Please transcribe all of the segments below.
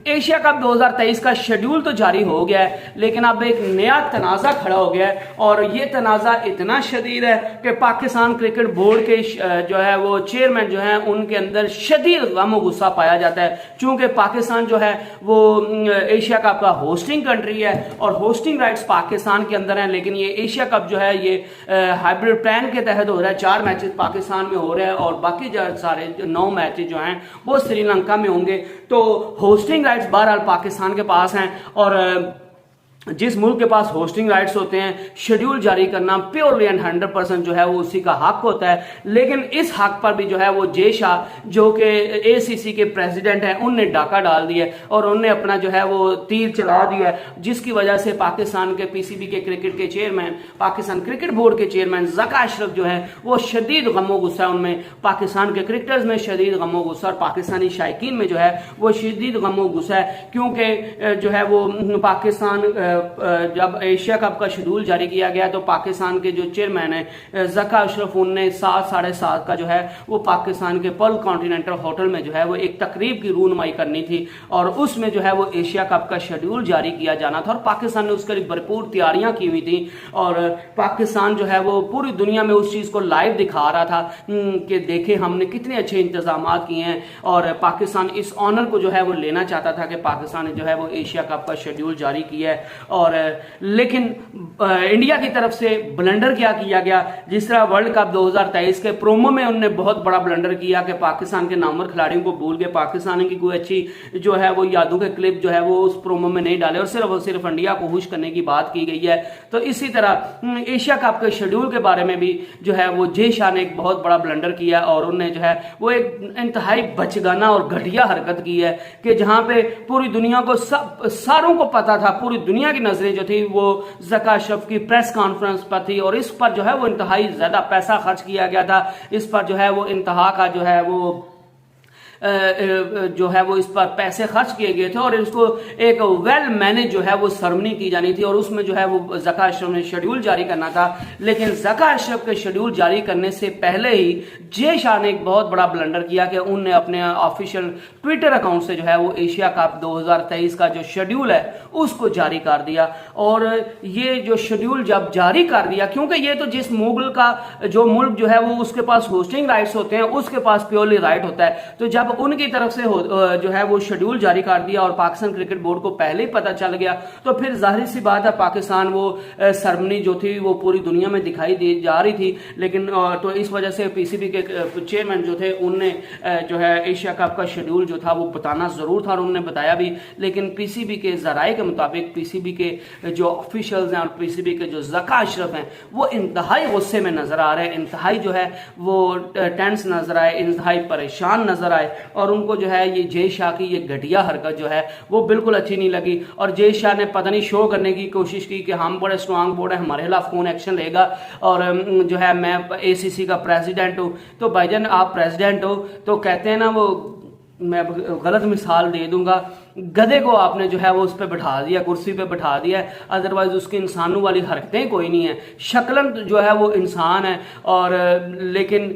Asia cup 2023 का schedule तो जारी हो गया है, लेकिन अब एक नया तनाज़ा खड़ा हो गया है और ये तनाज़ा इतना शदीद है कि पाकिस्तान क्रिकेट बोर्ड के जो है वो चेयरमैन जो है उनके अंदर शदीद गम और गुस्सा पाया जाता है। चूंकि पाकिस्तान जो है वो एशिया कप का होस्टिंग कंट्री है और होस्टिंग राइट्स पाकिस्तान के अंदर हैं, लेकिन ये एशिया कप जो है ये हाइब्रिड प्लान के तहत हो रहा है। 4 मैचेस पाकिस्तान में हो रहे हैं और बाकी सारे 9 मैचेस जो हैं वो श्रीलंका में होंगे। तो होस्टिंग राइट्स बहरहाल पाकिस्तान के पास हैं और जिस मुल्क के पास होस्टिंग राइट्स होते हैं शेड्यूल जारी करना प्योरली एंड 100% जो है वो उसी का हक होता है। लेकिन इस हक पर भी जो है वो जे शाह जो कि एसीसी के प्रेसिडेंट हैं उनने डाका डाल दिया और उनने अपना जो है वो तीर चला दिया, जिसकी वजह से पाकिस्तान के पीसीबी के क्रिकेट के चेयरमैन, पाकिस्तान क्रिकेट बोर्ड के चेयरमैन ज़का अशरफ जो है वो शदीद गमो गुस्सा है उनमें, पाकिस्तान के क्रिकेटर्स में शदीद गमो गुस्सा और पाकिस्तानी शायकीन में जो है वो शदीद गमो गुस्सा है। क्योंकि जो है वो पाकिस्तान जब एशिया कप का शेड्यूल जारी किया गया तो पाकिस्तान के जो चेयरमैन है ज़का अशरफ उनने 7 साढ़े 7 का जो है वो पाकिस्तान के पर्ल कॉन्टिनेंटल होटल में जो है वो एक तकरीब की रूनुमाई करनी थी और उसमें जो है वो एशिया कप का शेड्यूल जारी किया जाना था और पाकिस्तान ने उसके लिए भरपूर तैयारियां की हुई थी और पाकिस्तान जो है वो पूरी दुनिया में उस चीज को लाइव दिखा रहा था कि देखे हमने कितने अच्छे इंतजाम किए हैं और पाकिस्तान इस ऑनर को जो है वो लेना चाहता था कि पाकिस्तान ने जो है वो एशिया कप का शेड्यूल जारी किया है। और लेकिन इंडिया की तरफ से ब्लंडर क्या किया गया, जिस तरह वर्ल्ड कप 2023 के प्रोमो में उन्होंने बहुत बड़ा ब्लंडर किया कि पाकिस्तान के नामवर खिलाड़ियों को भूल के पाकिस्तान की कोई अच्छी जो है वो यादों के क्लिप जो है वो उस प्रोमो में नहीं डाले और सिर्फ इंडिया को खुश करने की बात की गई है। तो इसी तरह एशिया कप के शेड्यूल के बारे में भी जो है वो जे शाह ने एक बहुत बड़ा ब्लंडर किया और उन्होंने जो है वो एक इंतहाई बचगाना और घटिया हरकत की है कि जहां पे पूरी दुनिया को सारों को पता था, पूरी दुनिया की नजरें जो थी वो ज़का अशरफ की प्रेस कॉन्फ्रेंस पर थी और इस पर जो है वो इंतहाई ज्यादा पैसा खर्च किया गया था, इस पर जो है वो इंतहा का जो है वो इस पर पैसे खर्च किए गए थे और इसको एक वेल मैनेज जो है वो सरमनी की जानी थी और उसमें जो है वो ज़का अशरफ ने शेड्यूल जारी करना था। लेकिन ज़का अशरफ के शेड्यूल जारी करने से पहले ही जे शाह ने एक बहुत बड़ा ब्लंडर किया कि उनने अपने ऑफिशियल ट्विटर अकाउंट से जो है वो एशिया कप 2023 का जो शेड्यूल है उसको जारी कर दिया। और ये जो शेड्यूल जब जारी कर दिया, क्योंकि ये तो जिस मुल्क का जो मुल्क जो है वो उसके पास होस्टिंग राइट्स होते हैं उसके पास प्योरली राइट होता है, तो जब उनकी तरफ से जो है वो शेड्यूल जारी कर दिया और पाकिस्तान क्रिकेट बोर्ड को पहले ही पता चल गया तो फिर जाहिर सी बात है पाकिस्तान वो सरमनी जो थी वो पूरी दुनिया में दिखाई दी जा रही थी। लेकिन तो इस वजह से पीसीबी के चेयरमैन जो थे उनने जो है एशिया कप का शेड्यूल जो था वो बताना जरूर था और उन्होंने बताया भी, लेकिन पीसीबी के जराये के मुताबिक पीसीबी के जो ऑफिशियल्स हैं और पीसीबी के जो ज़का अशरफ हैं वो इंतहाई गुस्से में नजर आ रहे हैं, इंतहाई जो है वो टेंस नजर आए, इंतहाई परेशान नजर आए और उनको जो है ये जे शाह की ये घटिया हरकत जो है वो बिल्कुल अच्छी नहीं लगी। और जे शाह ने पता नहीं शो करने की कोशिश की कि हम बड़े स्ट्रांग बोर्ड है, हमारे खिलाफ कौन एक्शन लेगा और जो है मैं एसीसी का प्रेसिडेंट हूँ। तो भाईजान आप प्रेसिडेंट हो तो कहते हैं ना वो, मैं गलत मिसाल दे दूंगा, गधे को आपने जो है वो उस पर बैठा दिया, कुर्सी पे बैठा दिया, अदरवाइज उसकी इंसानों वाली हरकतें कोई नहीं है। शक्लन जो है वो इंसान है और लेकिन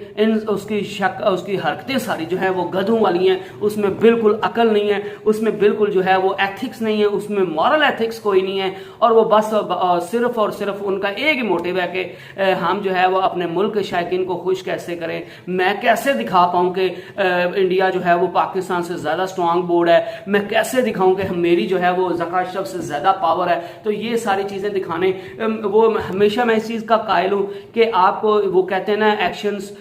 उसकी हरकतें सारी जो है वो गधों वाली हैं, उसमें बिल्कुल अकल नहीं है, उसमें बिल्कुल जो है वो एथिक्स नहीं है, उसमें मॉरल एथिक्स कोई नहीं है और वो बस सिर्फ और सिर्फ उनका एक ही मोटिव है कि हम जो है वो अपने मुल्क के शायकीन को खुश कैसे करें, मैं कैसे दिखा पाऊं कि इंडिया जो है वो पाकिस्तान से ज्यादा स्ट्रांग बोर्ड है, मैं कैसे दिखाऊं कि मेरी जो है वो ज़का अशरफ से ज्यादा पावर है। तो ये सारी चीजें दिखाने वो हमेशा मैं इस चीज का कायल हूं कि आपको वो कहते हैं ना actions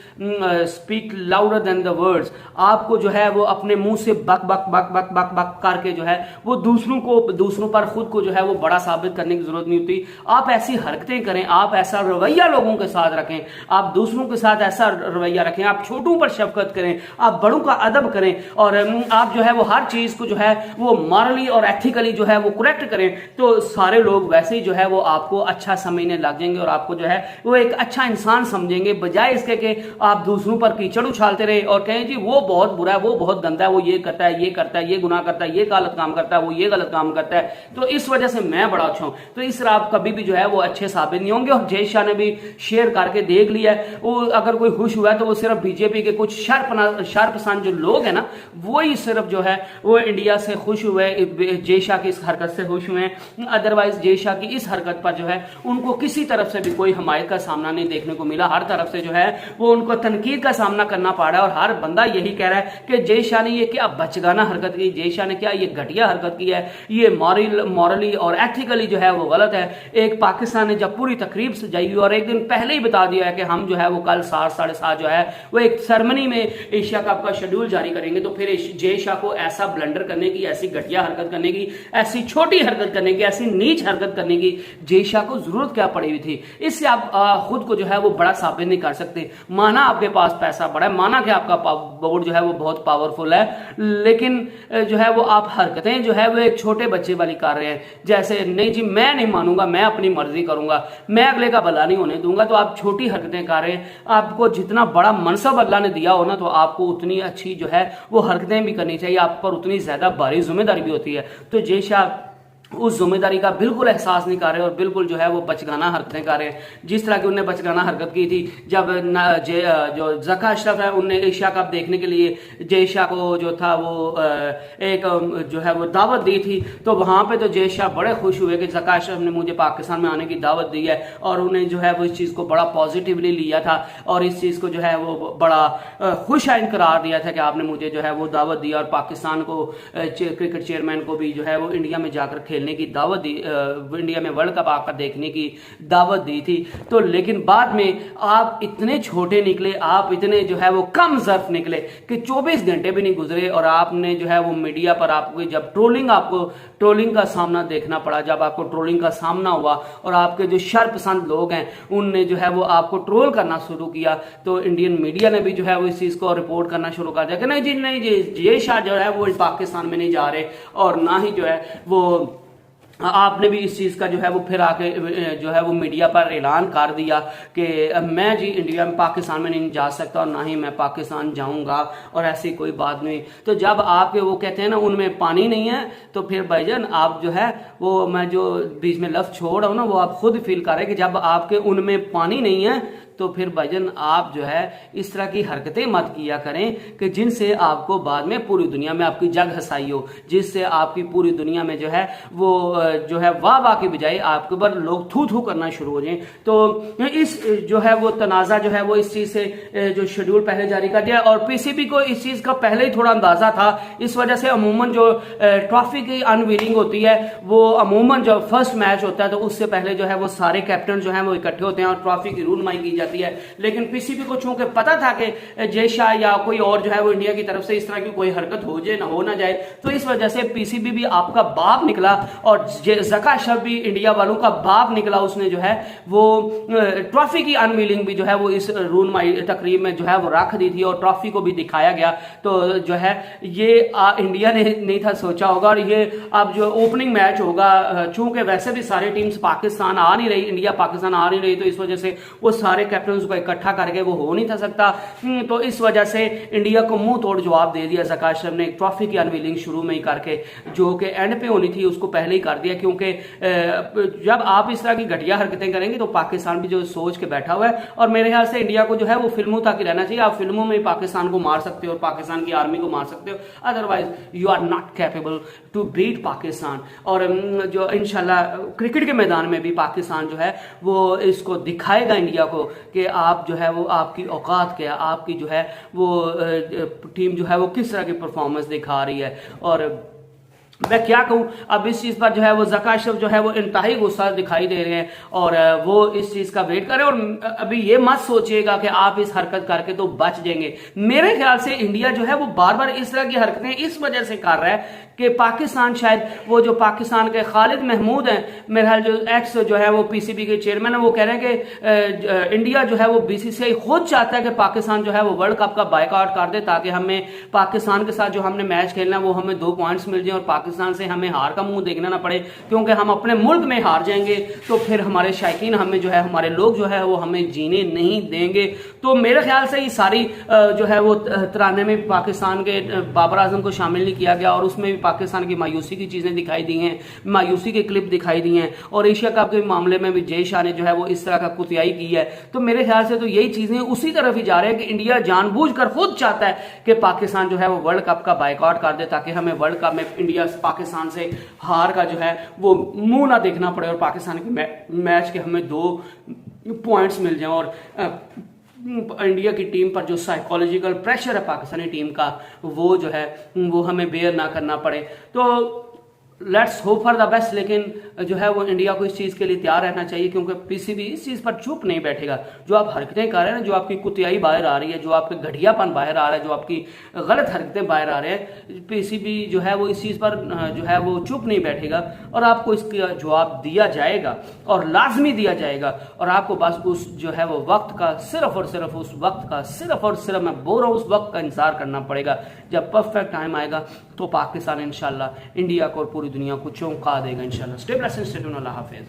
speak louder than the words, आपको जो है वो अपने मुंह से बक बक बक बक बक बक करके जो है वो दूसरों पर खुद को जो है वो बड़ा साबित करने की जरूरत नहीं होती। आप ऐसी हरकतें करें, आप ऐसा रवैया लोगों के साथ रखें, आप दूसरों के साथ ऐसा रवैया रखें, आप छोटों पर शफकत करें, आप बड़ों का अदब करें और आप जो है वो हर चीज को जो है वो मॉरली और एथिकली जो है वो करेक्ट करें तो सारे लोग वैसे ही जो है वो आपको अच्छा समझने लग जाएंगे और आपको जो है वो एक अच्छा इंसान समझेंगे, बजाय इसके कि आप दूसरों पर कीचड़ उछालते रहे और कहें जी वो बहुत बुरा है, वो बहुत गंदा है, वो ये करता है, ये करता है, ये गुनाह करता है, ये गलत काम करता है, वो ये गलत काम करता है, तो इस वजह से मैं बड़ा अच्छा हूं। तो इस तरह आप कभी भी जो है वो अच्छे साबित नहीं होंगे। और जय शाह ने भी शेयर करके देख लिया है, वो अगर कोई खुश हुआ है तो वो सिर्फ बीजेपी के कुछ शार्प पसंद जो लोग हैं ना, वो ही सिर्फ जो है वो इंडिया से खुश हुए, जय शाह की इस हरकत से खुश हुए। अदरवाइज जय शाह की इस हरकत पर जो है उनको किसी तरफ से भी कोई हमायत का सामना नहीं देखने को मिला। हर तरफ से जो है वो उनको तनकीद का सामना करना पड़ रहा है और हर बंदा यही कह रहा है कि जय शाह ने ये क्या बचगाना हरकत की, जय शाह ने क्या ये घटिया हरकत की है, ये मॉरली और एथिकली जो है वो गलत है। एक पाकिस्तान ने जब पूरी तकरीब सजाई और एक दिन पहले ही बता दिया है कि हम जो है वो कल 7:30 जो है वो एक सेरेमनी में एशिया कप का शेड्यूल जारी करेंगे, तो फिर जय शाह को ऐसा ब्लंडर करने की, ऐसी घटिया हरकत करने की, ऐसी छोटी हरकत करने की, ऐसी नीच हरकत करने की जय शाह को जरूरत क्या पड़ी हुई थी? इससे आप खुद को जो है वो बड़ा साबित नहीं कर सकते। माना आपके पास पैसा बड़ा है, माना कि आपका बोर्ड जो है वो बहुत पावरफुल है, लेकिन जो है वो आप हरकतें जो है वो एक छोटे बच्चे वाली कर रहे हैं। जैसे नहीं जी मैं नहीं मानूंगा, मैं अपनी मर्जी करूंगा, मैं अगले का भला नहीं होने दूंगा, तो आप छोटी हरकतें कर रहे हैं। आपको जितना बड़ा मनसब अल्लाह ने दिया हो ना, तो आपको उतनी अच्छी जो है वो हरकतें भी करनी चाहिए, आप पर उतनी ज्यादा भारी जिम्मेदारी भी होती है। तो जय शाह उस जिम्मेदारी का बिल्कुल एहसास नहीं कर रहे और बिल्कुल जो है वो बचगाना हरकतें कर रहे हैं। जिस तरह की उन्हें बचगाना हरकत की थी जब जो ज़का अशरफ है उनने एशिया कप देखने के लिए जय शाह को जो था वो एक जो है वो दावत दी थी, तो वहां पे तो जय शाह बड़े खुश हुए कि ज़का अशरफ ने मुझे पाकिस्तान में आने की दावत दी है, और उन्हें जो है वो इस चीज़ को बड़ा पॉजिटिवली लिया था और इस चीज़ को जो है वो बड़ा खुश आइन करार दिया था कि आपने मुझे जो है वो दावत दी और पाकिस्तान को क्रिकेट चेयरमैन को भी जो है वो इंडिया में जाकर खेलने की दावत दी, इंडिया में वर्ल्ड कप आकर देखने की दावत दी थी। तो लेकिन बाद में आप इतने छोटे निकले, आप इतने जो है वो कम ज़र्फ निकले कि 24 घंटे भी नहीं गुजरे और आपने जो है वो मीडिया पर आपको जब आपको ट्रोलिंग का सामना देखना पड़ा, जब आपको ट्रोलिंग का सामना हुआ और आपके जो शर्पसंद लोग हैं उनने जो है वो आपको ट्रोल करना शुरू किया, तो इंडियन मीडिया ने भी जो है वो इस चीज़ को रिपोर्ट करना शुरू कर दिया कि नहीं जी जय शाह जो है वो पाकिस्तान में नहीं जा रहे, और ना ही जो है वो आपने भी इस चीज़ का जो है वो फिर आके जो है वो मीडिया पर ऐलान कर दिया कि मैं जी इंडिया में पाकिस्तान में नहीं जा सकता और ना ही मैं पाकिस्तान जाऊंगा और ऐसी कोई बात नहीं। तो जब आपके वो कहते हैं ना उनमें पानी नहीं है, तो फिर भाईजान आप जो है वो मैं जो बीच में लफ्ज छोड़ रहा हूँ ना वो आप खुद फील कर रहे हैं कि जब आपके उनमें पानी नहीं है तो फिर भाईजान आप जो है इस तरह की हरकतें मत किया करें कि जिनसे आपको बाद में पूरी दुनिया में आपकी जग हसाई हो, जिससे आपकी पूरी दुनिया में जो है वो जो है वाह की बजाय आपके ऊपर लोग थू थू करना शुरू हो जाएं। तो इस जो है वो तनाज़ा जो है वो इस चीज़ से जो शेड्यूल पहले जारी कर दिया और पीसीबी को इस चीज़ का पहले ही थोड़ा अंदाजा था। इस वजह से अमूमन जो ट्रॉफी की अनवीलिंग होती है वो अमूमन जो फर्स्ट मैच होता है तो उससे पहले जो है वो सारे कैप्टन जो है वो इकट्ठे होते हैं और ट्रॉफी की रूनमाई की जाती है। लेकिन पीसीबी को चूंकि पता था कि जय शाह या कोई और जो है वो इंडिया की तरफ से इस तरह की कोई हरकत हो ना जाए, तो इस वजह से पीसीबी भी आपका बाप निकला और ज़का अशरफ भी इंडिया वालों का बाप निकला। उसने जो है वो ट्रॉफी की अनवीलिंग भी जो है वो इस रूनमाई तकरीब में जो है वो रख दी थी और ट्रॉफी को भी दिखाया गया। तो जो है ये इंडिया ने नहीं था सोचा होगा और ये अब जो ओपनिंग मैच होगा, चूंकि वैसे भी सारी टीम्स पाकिस्तान आ नहीं रही, इंडिया पाकिस्तान आ नहीं रही, तो इस वजह से वो सारे कैप्टन को इकट्ठा करके वो हो नहीं था सकता। तो इस वजह से इंडिया को मुंह तोड़ जवाब दे दिया ज़का अशरफ ने ट्रॉफी की अनवीलिंग शुरू में ही करके, जो कि एंड पे होनी थी उसको पहले ही कर दिया, क्योंकि जब आप इस तरह की घटिया हरकतें करेंगे तो पाकिस्तान भी जो सोच के बैठा हुआ है और मेरे ख्याल से इंडिया को जो है वो फिल्मों तक ही रहना चाहिए। आप फिल्मों में पाकिस्तान को मार सकते हो और पाकिस्तान की आर्मी को मार सकते हो, otherwise you are not capable to beat Pakistan. और जो इंशाल्लाह क्रिकेट के मैदान में भी पाकिस्तान जो है वो इसको दिखाएगा इंडिया को कि आप जो है वो आपकी औकात क्या, आपकी जो है वो टीम जो है वो किस तरह की परफॉर्मेंस दिखा रही है। और मैं क्या कहूँ, अब इस चीज़ पर जो है वो ज़का अशरफ जो है वो इंतहाई गुस्सा दिखाई दे रहे हैं और वो इस चीज़ का वेट करें। और अभी ये मत सोचिएगा कि आप इस हरकत करके तो बच जाएंगे। मेरे ख्याल से इंडिया जो है वो बार बार इस तरह की हरकतें इस वजह से कर रहा है कि पाकिस्तान शायद वो जो पाकिस्तान के खालिद महमूद हैं, मेरे ख्याल जो एक्स जो है वो पीसीबी के चेयरमैन है, वो कह रहे हैं कि इंडिया जो है वो बीसीसीआई खुद चाहता है कि पाकिस्तान जो है वो वर्ल्ड कप का बायकॉट कर दे ताकि हमें पाकिस्तान के साथ जो हमने मैच खेलना है वो हमें 2 पॉइंट्स मिल जाए और पाकिस्तान से हमें हार का मुंह देखना ना पड़े, क्योंकि हम अपने मुल्क में हार जाएंगे तो फिर हमारे शायकीन हमें जो है हमारे लोग जो है वो हमें जीने नहीं देंगे। तो मेरे ख्याल से ये सारी जो है वो तराने में पाकिस्तान के बाबर आजम को शामिल नहीं किया गया और उसमें भी पाकिस्तान की मायूसी की चीज़ें दिखाई दी हैं, मायूसी के क्लिप दिखाई दी हैं और एशिया कप के मामले में भी जय शाह ने जो है वो इस तरह का कुतियाई की है। तो मेरे ख्याल से तो यही चीज़ें उसी तरफ ही जा रहे हैं कि इंडिया जानबूझकर खुद चाहता है कि पाकिस्तान जो है वो वर्ल्ड कप का बायकॉट कर दे ताकि हमें वर्ल्ड कप में इंडिया पाकिस्तान से हार का जो है वो मुंह ना देखना पड़े और पाकिस्तान के मैच के हमें 2 पॉइंट्स मिल जाएं और इंडिया की टीम पर जो साइकोलॉजिकल प्रेशर है पाकिस्तानी टीम का वो जो है वो हमें बेयर ना करना पड़े। तो let's hope for the best, लेकिन जो है वो इंडिया को इस चीज के लिए तैयार रहना चाहिए क्योंकि पीसीबी इस चीज पर चुप नहीं बैठेगा। जो आप हरकतें कर रहे हैं, जो आपकी कुतियाई बाहर आ रही है, जो आपके घटियापन बाहर आ रहा है, जो आपकी गलत हरकतें बाहर आ रहे हैं, पीसीबी जो है वो इस चीज पर जो है वो चुप नहीं बैठेगा और आपको इसका जवाब दिया जाएगा और लाजमी दिया जाएगा। और आपको बस उस जो है वो वक्त का सिर्फ और सिर्फ उस वक्त का सिर्फ और सिर्फ मैं बोल रहा हूं उस वक्त का इंतजार करना पड़ेगा जब परफेक्ट टाइम आएगा तो पाकिस्तान इंशाल्लाह इंडिया को और पूरी दुनिया को चौंका देगा इंशाल्लाह। स्टे ब्लेस्ड, स्टे ट्यून्ड, अल्लाह हाफिज।